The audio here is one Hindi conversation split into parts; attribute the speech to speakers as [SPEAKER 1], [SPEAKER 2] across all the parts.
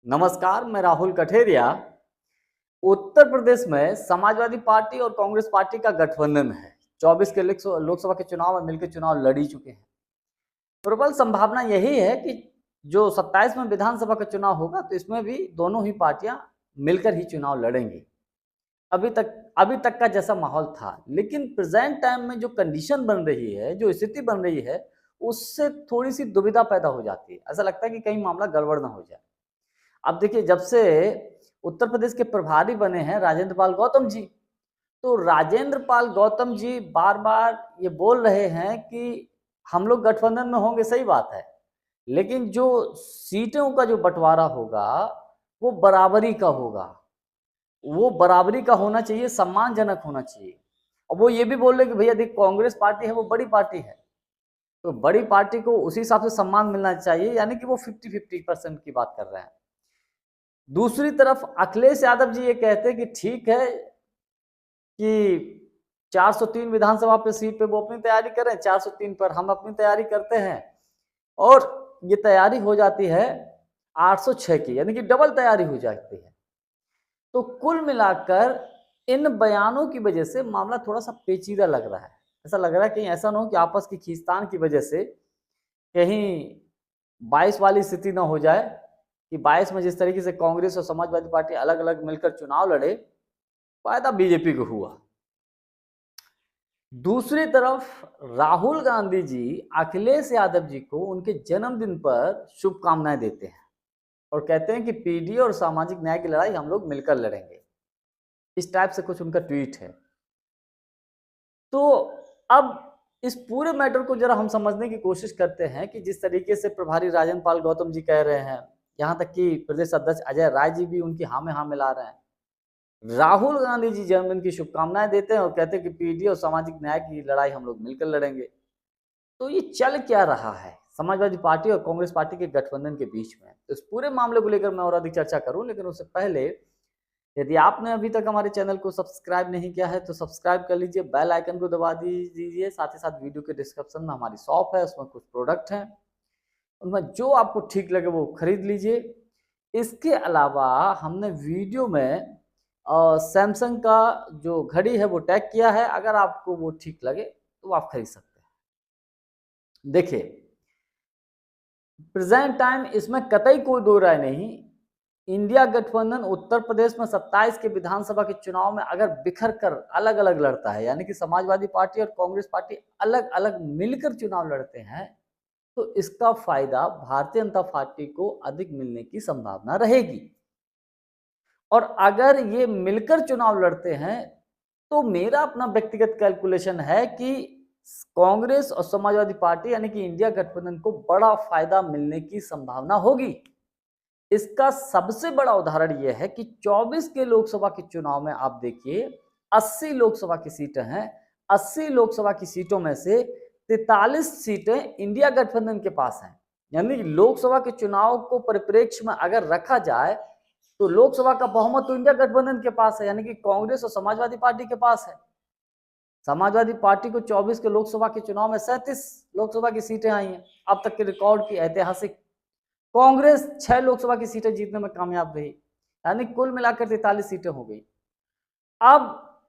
[SPEAKER 1] नमस्कार, मैं राहुल कठेरिया। उत्तर प्रदेश में समाजवादी पार्टी और कांग्रेस पार्टी का गठबंधन है। 24 के लोकसभा के चुनाव में मिलकर चुनाव लड़ ही चुके हैं। प्रबल संभावना यही है कि जो 27 में विधानसभा का चुनाव होगा तो इसमें भी दोनों ही पार्टियां मिलकर ही चुनाव लड़ेंगी। अभी तक का जैसा माहौल था, लेकिन प्रेजेंट टाइम में जो कंडीशन बन रही है, जो स्थिति बन रही है, उससे थोड़ी सी दुविधा पैदा हो जाती है। ऐसा लगता है कि कहीं मामला गड़बड़ ना हो जाए। अब देखिए, जब से उत्तर प्रदेश के प्रभारी बने हैं राजेंद्र पाल गौतम जी, तो राजेंद्र पाल गौतम जी बार बार ये बोल रहे हैं कि हम लोग गठबंधन में होंगे। सही बात है, लेकिन जो सीटों का जो बंटवारा होगा वो बराबरी का होगा। वो बराबरी का होना चाहिए, सम्मानजनक होना चाहिए। और वो ये भी बोल रहे कि भैया देख, कांग्रेस पार्टी है वो बड़ी पार्टी है, तो बड़ी पार्टी को उसी हिसाब से सम्मान मिलना चाहिए, यानी कि वो 50-50% की बात कर रहे हैं। दूसरी तरफ अखिलेश यादव जी ये कहते हैं कि ठीक है कि 403 विधानसभा पे सीट पे वो अपनी तैयारी करें, 403 पर हम अपनी तैयारी करते हैं, और ये तैयारी हो जाती है 806 की, यानी कि डबल तैयारी हो जाती है। तो कुल मिलाकर इन बयानों की वजह से मामला थोड़ा सा पेचीदा लग रहा है। ऐसा लग रहा है कहीं ऐसा ना हो कि आपस की खींचतान की वजह से कहीं 22 वाली स्थिति ना हो जाए कि 22 में जिस तरीके से कांग्रेस और समाजवादी पार्टी अलग अलग मिलकर चुनाव लड़े, फायदा बीजेपी को हुआ। दूसरी तरफ राहुल गांधी जी अखिलेश यादव जी को उनके जन्मदिन पर शुभकामनाएं देते हैं और कहते हैं कि पीडी और सामाजिक न्याय की लड़ाई हम लोग मिलकर लड़ेंगे। इस टाइप से कुछ उनका ट्वीट है। तो अब इस पूरे मैटर को जरा हम समझने की कोशिश करते हैं कि जिस तरीके से प्रभारी राजेंद्र पाल गौतम जी कह रहे हैं, यहाँ तक कि प्रदेश अध्यक्ष अजय राय जी भी उनकी हाँ में हाँ मिला रहे हैं। राहुल गांधी जी जन्मदिन की शुभकामनाएं देते हैं और कहते हैं कि पीडी और सामाजिक न्याय की लड़ाई हम लोग मिलकर लड़ेंगे। तो ये चल क्या रहा है समाजवादी पार्टी और कांग्रेस पार्टी के गठबंधन के बीच में? तो इस पूरे मामले को लेकर मैं और अधिक चर्चा करूं, लेकिन उससे पहले यदि आपने अभी तक हमारे चैनल को सब्सक्राइब नहीं किया है तो सब्सक्राइब कर लीजिए, बेल आइकन को दबा दीजिए। साथ ही साथ वीडियो के डिस्क्रिप्शन में हमारी शॉप है, उसमें कुछ प्रोडक्ट हैं, उनमें जो आपको ठीक लगे वो खरीद लीजिए। इसके अलावा हमने वीडियो में सैमसंग का जो घड़ी है वो टैग किया है, अगर आपको वो ठीक लगे तो आप खरीद सकते हैं। देखिए, प्रेजेंट टाइम इसमें कतई कोई दो राय नहीं। इंडिया गठबंधन उत्तर प्रदेश में 27 के विधानसभा के चुनाव में अगर बिखर कर अलग अलग लड़ता है, यानी कि समाजवादी पार्टी और कांग्रेस पार्टी अलग अलग मिलकर चुनाव लड़ते हैं, तो इसका फायदा भारतीय जनता पार्टी को अधिक मिलने की संभावना रहेगी। और अगर ये मिलकर चुनाव लड़ते हैं तो मेरा अपना व्यक्तिगत कैलकुलेशन है कि कांग्रेस और समाजवादी पार्टी यानी कि इंडिया गठबंधन को बड़ा फायदा मिलने की संभावना होगी। इसका सबसे बड़ा उदाहरण यह है कि 24 के लोकसभा के चुनाव में आप देखिए, 80 लोकसभा की सीटें हैं। 80 लोकसभा की सीटों में से 43 सीटें इंडिया गठबंधन के पास हैं। यानी लोकसभा के चुनाव को परिप्रेक्ष्य में अगर रखा जाए तो लोकसभा का बहुमत तो इंडिया गठबंधन के पास है, यानी कि कांग्रेस और समाजवादी पार्टी के पास है। समाजवादी पार्टी को 24 के लोकसभा के चुनाव में 37 लोकसभा की सीटें आई हैं, अब तक के रिकॉर्ड की ऐतिहासिक। कांग्रेस 6 लोकसभा की सीटें जीतने में कामयाब रही, यानी कुल मिलाकर 43 सीटें हो गई। अब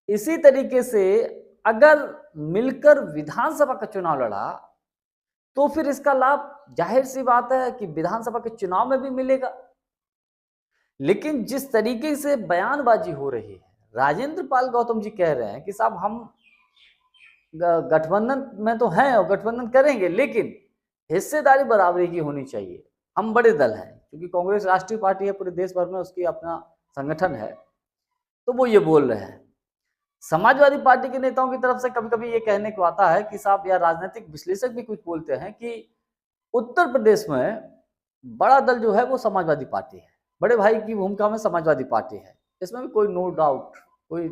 [SPEAKER 1] इसी तरीके से अगर मिलकर विधानसभा का चुनाव लड़ा तो फिर इसका लाभ जाहिर सी बात है कि विधानसभा के चुनाव में भी मिलेगा। लेकिन जिस तरीके से बयानबाजी हो रही है, राजेंद्र पाल गौतम जी कह रहे हैं कि साहब हम गठबंधन में तो हैं और गठबंधन करेंगे, लेकिन हिस्सेदारी बराबरी की होनी चाहिए। हम बड़े दल हैं, क्योंकि कांग्रेस राष्ट्रीय पार्टी है, पूरे देश भर में उसकी अपना संगठन है, तो वो ये बोल रहे हैं। समाजवादी पार्टी के नेताओं की तरफ से कभी कभी ये कहने को आता है कि साहब, या राजनीतिक विश्लेषक भी कुछ बोलते हैं कि उत्तर प्रदेश में बड़ा दल जो है वो समाजवादी पार्टी है, बड़े भाई की भूमिका में समाजवादी पार्टी है। इसमें भी कोई नो डाउट, कोई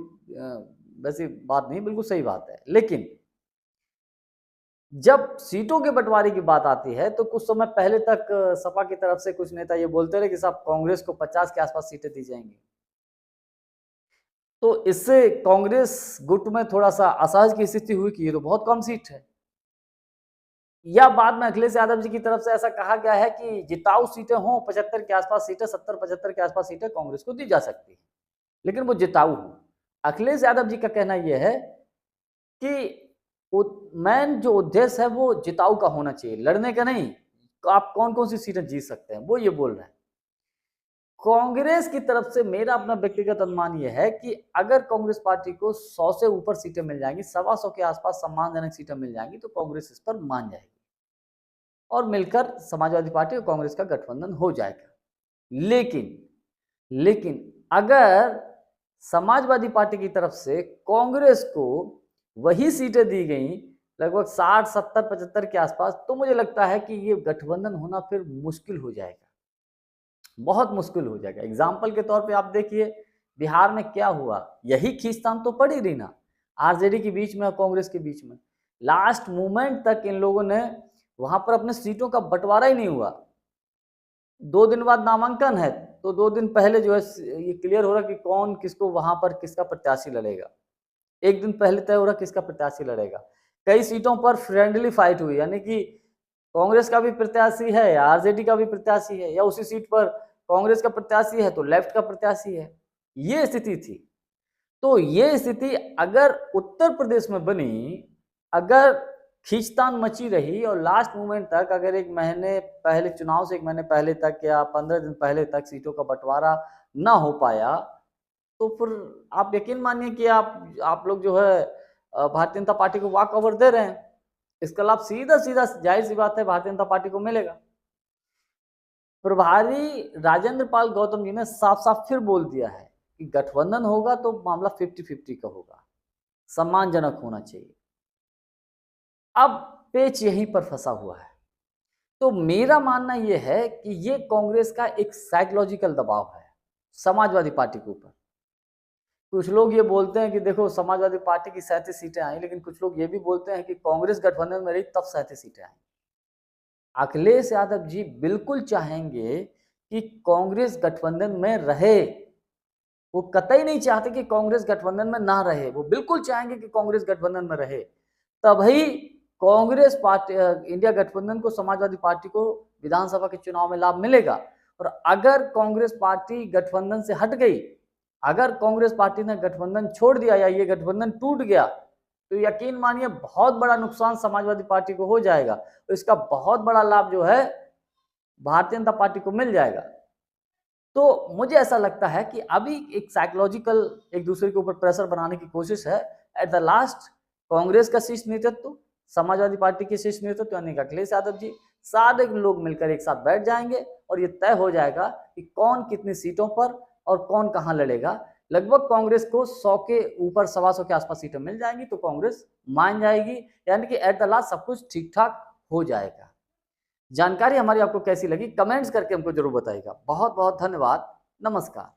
[SPEAKER 1] वैसी बात नहीं, बिल्कुल सही बात है। लेकिन जब सीटों के बंटवारे की बात आती है तो कुछ समय पहले तक सपा की तरफ से कुछ नेता ये बोलते रहे कि साहब कांग्रेस को 50 के आसपास सीटें दी जाएंगी। तो इससे कांग्रेस गुट में थोड़ा सा असहज की स्थिति हुई कि ये तो बहुत कम सीट है। या बाद में अखिलेश यादव जी की तरफ से ऐसा कहा गया है कि जिताऊ सीटें हों 75 के आसपास सीटें, 70-75 के आसपास सीटें कांग्रेस को दी जा सकती है, लेकिन वो जिताऊ हों। अखिलेश यादव जी का कहना यह है कि मेन जो उद्देश्य है वो जिताऊ का होना चाहिए, लड़ने का नहीं। तो आप कौन कौन सी सीटें जीत सकते हैं, वो ये बोल रहे हैं। कांग्रेस की तरफ से मेरा अपना व्यक्तिगत अनुमान यह है कि अगर कांग्रेस पार्टी को 100 से ऊपर सीटें मिल जाएंगी, 125 के आसपास सम्मानजनक सीटें मिल जाएंगी, तो कांग्रेस इस पर मान जाएगी और मिलकर समाजवादी पार्टी और कांग्रेस का गठबंधन हो जाएगा। लेकिन अगर समाजवादी पार्टी की तरफ से कांग्रेस को वही सीटें दी गई लगभग 60, 70, 75 के आसपास, तो मुझे लगता है कि ये गठबंधन होना फिर मुश्किल हो जाएगा, बहुत मुश्किल हो जाएगा। एग्जाम्पल के तौर पे आप देखिए बिहार में क्या हुआ, यही खींचतान तो पड़ी रही ना आरजेडी के बीच में और कांग्रेस के बीच में। लास्ट मोमेंट तक इन लोगों ने वहां पर अपने सीटों का बंटवारा ही नहीं हुआ। 2 दिन बाद नामांकन है, तो 2 दिन पहले जो है ये क्लियर हो रहा कि कौन किसको वहां पर किसका प्रत्याशी लड़ेगा। 1 दिन पहले तय हो रहा किसका प्रत्याशी लड़ेगा। कई सीटों पर फ्रेंडली फाइट हुई, यानी कि कांग्रेस का भी प्रत्याशी है, आरजेडी का भी प्रत्याशी है, या उसी सीट पर कांग्रेस का प्रत्याशी है तो लेफ्ट का प्रत्याशी है। ये स्थिति थी। तो ये स्थिति अगर उत्तर प्रदेश में बनी, अगर खींचतान मची रही और लास्ट मोमेंट तक अगर 1 महीने पहले, चुनाव से 1 महीने पहले तक या 15 दिन पहले तक सीटों का बंटवारा ना हो पाया, तो फिर आप यकीन मानिए कि आप लोग जो है भारतीय जनता पार्टी को वॉक ओवर दे रहे हैं। इसका लाभ सीधा सीधा जाहिर सी बात है भारतीय जनता पार्टी को मिलेगा। प्रभारी राजेंद्र पाल गौतम जी ने साफ साफ फिर बोल दिया है कि गठबंधन होगा तो मामला 50-50 का होगा, सम्मानजनक होना चाहिए। अब पेच यहीं पर फंसा हुआ है। तो मेरा मानना यह है कि ये कांग्रेस का एक साइकोलॉजिकल दबाव है समाजवादी पार्टी के ऊपर। कुछ लोग ये बोलते हैं कि देखो समाजवादी पार्टी की 37 सीटें आई, लेकिन कुछ लोग ये भी बोलते हैं कि कांग्रेस गठबंधन में रही तब 37 सीटें आई। अखिलेश यादव जी बिल्कुल चाहेंगे कि कांग्रेस गठबंधन में रहे, वो कतई नहीं चाहते कि कांग्रेस गठबंधन में ना रहे, वो बिल्कुल चाहेंगे कि कांग्रेस गठबंधन में रहे। तभी कांग्रेस पार्टी, इंडिया गठबंधन को, समाजवादी पार्टी को विधानसभा के चुनाव में लाभ मिलेगा। और अगर कांग्रेस पार्टी गठबंधन से हट गई, अगर कांग्रेस पार्टी ने गठबंधन छोड़ दिया या ये गठबंधन टूट गया, तो यकीन मानिए बहुत बड़ा नुकसान समाजवादी पार्टी को हो जाएगा। तो इसका बहुत बड़ा लाभ जो है भारतीय जनता पार्टी को मिल जाएगा। तो मुझे ऐसा लगता है कि अभी एक साइकोलॉजिकल एक दूसरे के ऊपर प्रेशर बनाने की कोशिश है। एट द लास्ट कांग्रेस का शीर्ष नेतृत्व, समाजवादी पार्टी के शीर्ष नेतृत्व यानी अखिलेश यादव जी, सारे लोग मिलकर एक साथ बैठ जाएंगे और ये तय हो जाएगा कि कौन कितनी सीटों पर और कौन कहां लड़ेगा। लगभग कांग्रेस को 100 के ऊपर, 125 के आसपास सीटें मिल जाएंगी तो कांग्रेस मान जाएगी, यानी कि एट द लास्ट सब कुछ ठीक ठाक हो जाएगा। जानकारी हमारी आपको कैसी लगी कमेंट्स करके हमको जरूर बताइएगा। बहुत बहुत धन्यवाद। नमस्कार।